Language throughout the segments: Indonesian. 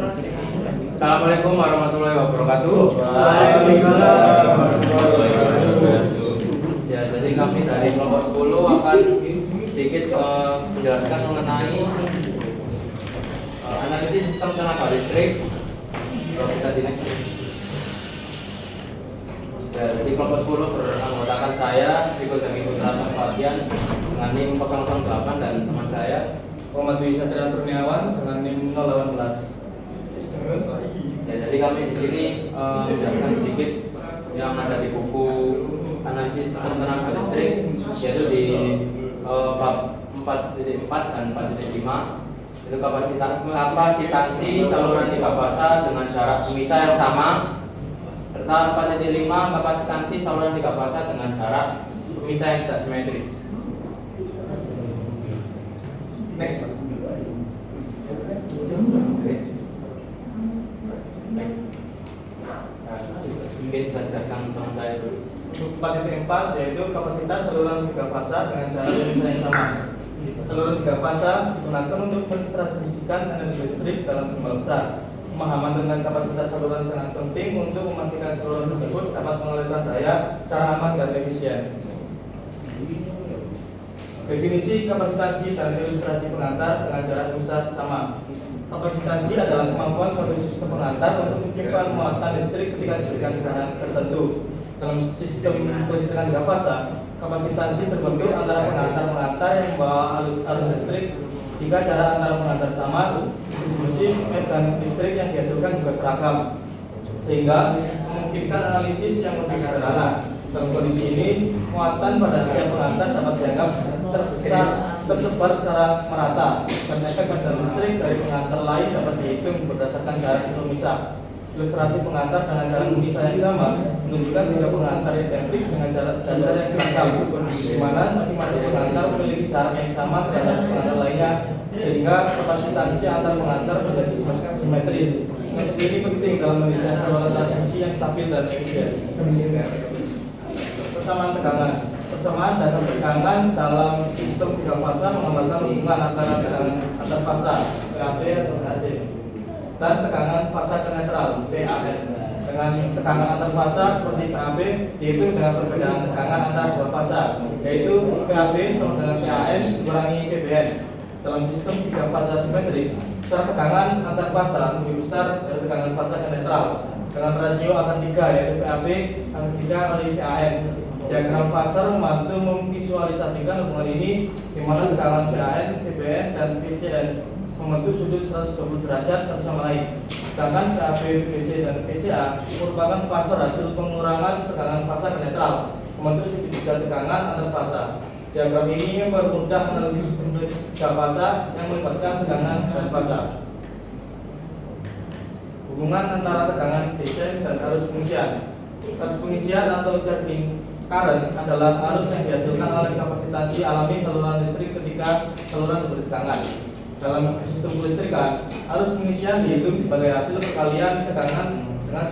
Assalamualaikum warahmatullahi wabarakatuh. Waalaikumsalam warahmatullahi wabarakatuh. Ya, jadi kami dari kelompok 10 akan sedikit menjelaskan mengenai analisis sistem tenaga listrik. Kalau bisa dinaik. Ya, jadi kelompok 10 beranggotakan saya, Riko Jami Putra Sarfadian dengan NIM 008 dan teman saya Muhammad Dwi Satria Kurniawan dengan NIM 018. Ya, jadi kami di sini menjelaskan sedikit yang ada di buku analisis sistem tenaga listrik, yaitu di bab 4.4 dan 4.5. Itu kapasitansi saluran 3 fasa dengan jarak pemisah yang sama, serta 4.5 kapasitansi saluran 3 fasa dengan jarak pemisah yang tidak simetris. Next. Mungkin bisa dijelaskan teman saya dulu. 4.4 yaitu kapasitas saluran 3 fasa dengan jarak pemisah yang sama. Saluran 3 fasa digunakan untuk mentransmisikan energi listrik dalam jumlah besar. Pemahaman tentang kapasitas saluran sangat penting untuk memastikan saluran tersebut dapat mengalirkan daya secara aman dan efisien. Definisi kapasitansi dan ilustrasi pengantar dengan jarak pemisah sama. Kapasitansi adalah kemampuan suatu sistem pengantar untuk menciptakan muatan listrik ketika diberikan tekanan tertentu. Dalam sistem kelistrikan 3 fasa, kapasitansi terbentuk antara pengantar-pengantar yang membawa arus listrik. Jika jarak antara pengantar sama, distribusi dan listrik yang dihasilkan juga seragam, sehingga memungkinkan analisis yang lebih sederhana. Dalam kondisi ini, muatan pada setiap pengantar dapat dianggap tersebar secara merata, dan efek medan listrik dari pengantar lain dapat dihitung berdasarkan jarak pemisah. Ilustrasi pengantar dengan jarak pemisah yang sama menunjukkan 3 pengantar identik dengan jarak yang seragam, di mana masing-masing pengantar memiliki jarak yang sama terhadap pengantar lainnya, sehingga kapasitansi antar pengantar menjadi simetris. Prinsip ini penting dalam mendesain saluran transmisi yang stabil dan efisien. Persamaan tegangan. Persamaan dasar tegangan dalam sistem 3 fasa menggambarkan hubungan antara tegangan antar fasa PAB atau AC dan tegangan fasa netral PAN. Dengan tegangan antar fasa seperti PAB dihitung dengan perbedaan tegangan antar 2 fasa, yaitu PAB sama dengan PAN dikurangi PBN. Dalam sistem 3 fasa simetris, secara tegangan antar fasa lebih besar dari tegangan fasa netral dengan rasio akan 3, yaitu PAB akan 3 kali PAN. Diagram Pasar membantu memvisualisasikan hubungan ini, di mana tegangan PAN, PBN, dan PCN membentuk sudut 120 derajat satu sama lain. Sedangkan CAB, PC, dan PCA merupakan fasor hasil pengurangan tegangan fasa ke netral, membentuk segitiga tegangan antar fasa. Diagram ini mempermudah analisis sistem 3 fasa yang melibatkan tegangan dan fasa. Hubungan antara tegangan DC dan arus pengisian. Arus pengisian atau charging current adalah arus yang dihasilkan oleh kapasitansi alami saluran listrik ketika saluran diberi tegangan. Dalam sistem kelistrikan, arus pengisian dihitung sebagai hasil perkalian tegangan dengan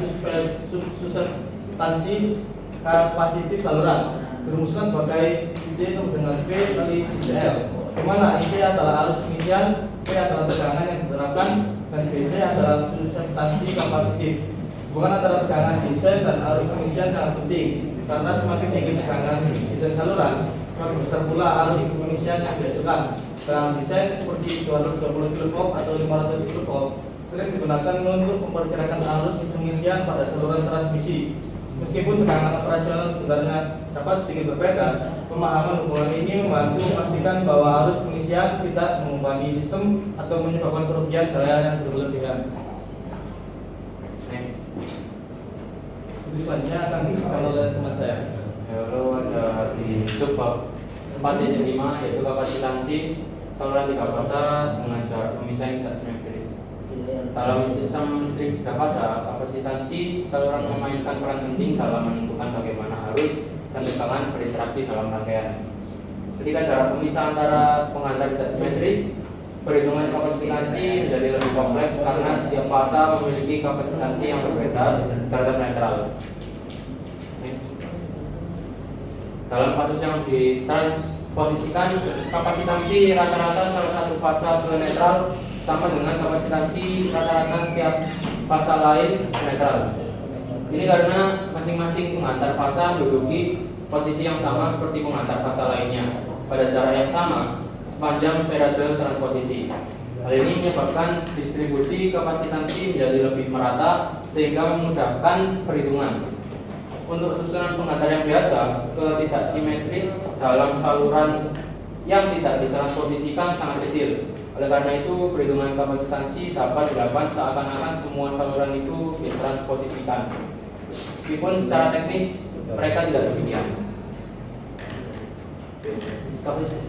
substansi kapasitif saluran, dirumuskan sebagai IC sama dengan P kali ICL, di mana IC adalah arus pengisian, P adalah tegangan yang diterapkan, dan BC adalah substansi kapasitif. Hubungan antara tegangan desain dan arus pengisian sangat penting, karena semakin tinggi tegangan desain saluran, semakin besar pula arus pengisian yang dihasilkan. Tegangan desain seperti 220 kV atau 500 kV sering digunakan untuk memperkirakan arus pengisian pada saluran transmisi. Meskipun tegangan operasional sebenarnya dapat sedikit berbeda, pemahaman hubungan ini membantu memastikan bahwa arus pengisian tidak mengubah sistem atau menyebabkan kerugian daya yang berlebihan. Selanjutnya akan disampaikan oleh teman saya. Lalu ada di subbab 4.5 yaitu kapasitansi saluran 3 fasa dengan jarak pemisah yang tidak simetris. Dalam sistem listrik 3 fasa, kapasitansi saluran memainkan peran penting dalam menentukan bagaimana arus dan tegangan berinteraksi dalam rangkaian. Ketika jarak pemisah antara pengantar tidak simetris, perhitungan kapasitansi menjadi lebih kompleks karena setiap fasa memiliki kapasitansi yang berbeda terhadap netral. Dalam kasus yang ditransposisikan, kapasitansi rata-rata salah satu fasa ke netral sama dengan kapasitansi rata-rata setiap fasa lain netral. Ini karena masing-masing pengantar fasa menduduki posisi yang sama seperti pengantar fasa lainnya pada jarak yang sama sepanjang periode transposisi. Hal ini menyebabkan distribusi kapasitansi menjadi lebih merata sehingga memudahkan perhitungan. Untuk susunan pengantar yang biasa, ketidaksimetris dalam saluran yang tidak ditransposisikan sangat kecil. Oleh karena itu, perhitungan kapasitansi dapat dilakukan seakan-akan semua saluran itu ditransposisikan. Meskipun secara teknis mereka tidak demikian.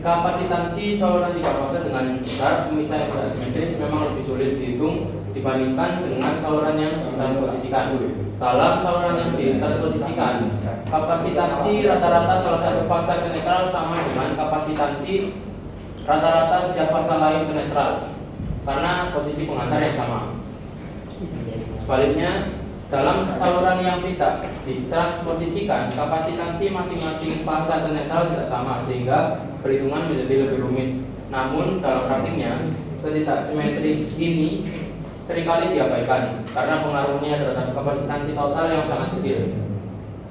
Kapasitansi saluran tiga fase dengan besar pemisah yang tidak simetris memang lebih sulit dihitung dibandingkan dengan saluran yang ditransposisikan. Dalam saluran yang ditransposisikan, kapasitansi rata-rata salah satu fase ke netral sama dengan kapasitansi rata-rata setiap fase lain ke netral karena posisi pengantar yang sama. Sebaliknya, dalam saluran yang tidak ditransposisikan, kapasitansi masing-masing fase ke netral tidak sama sehingga perhitungan menjadi lebih rumit. Namun dalam praktiknya, ketidaksimetris ini seringkali diabaikan karena pengaruhnya terhadap kapasitansi total yang sangat kecil.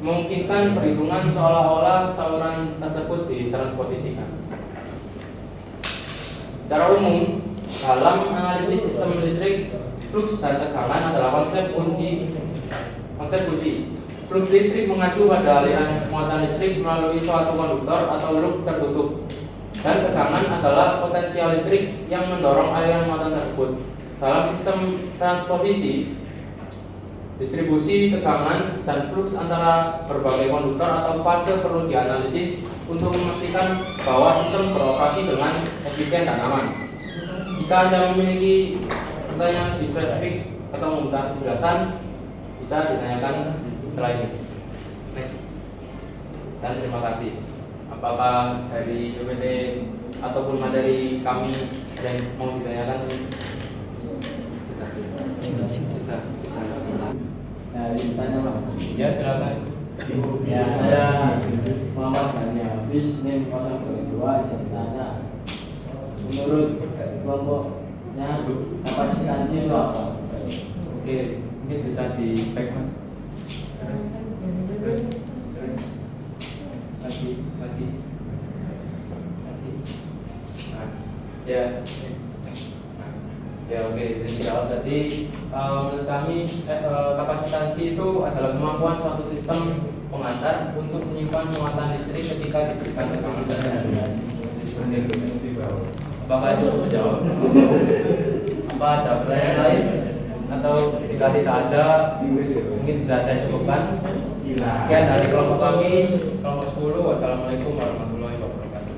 Memungkinkan perhitungan seolah-olah saluran tersebut ditransposisikan. Secara umum, dalam analisis sistem listrik, flux dan tegangan adalah konsep kunci. Flux listrik mengacu pada aliran muatan listrik melalui suatu konduktor atau loop tertutup. Dan tegangan adalah potensial listrik yang mendorong aliran muatan tersebut. Dalam sistem transposisi, distribusi tegangan dan flux antara berbagai konduktor atau fase perlu dianalisis untuk memastikan bahwa sistem beroperasi dengan efisien dan aman. Jika Anda memiliki pertanyaan lebih spesifik atau membutuhkan penjelasan, bisa ditanyakan setelah ini. Next. Dan terima kasih. Apakah dari PPT ataupun materi kami ada yang mau ditanyakan? Sudah. Nah, ditanya Mas. Ya, silakan. Ya, saya Muhammad Gani Hafiz, NIM 022, saya ditanya. Menurut kelompoknya kapasitansi itu apa? Oke, mungkin bisa di back Mas. Terus. Lagi. Nah, ya. Ya, oke, dijawab tadi. Menurut kami kapasitansi itu adalah kemampuan suatu sistem pengantar untuk menyimpan muatan listrik ketika diberikan tekanan dan apakah itu menjawab? Apa ada pertanyaan lain? Atau jika tidak ada, mungkin bisa saya cukupkan. Sekian dari kelompok kami, kelompok 10. Wassalamualaikum warahmatullahi wabarakatuh.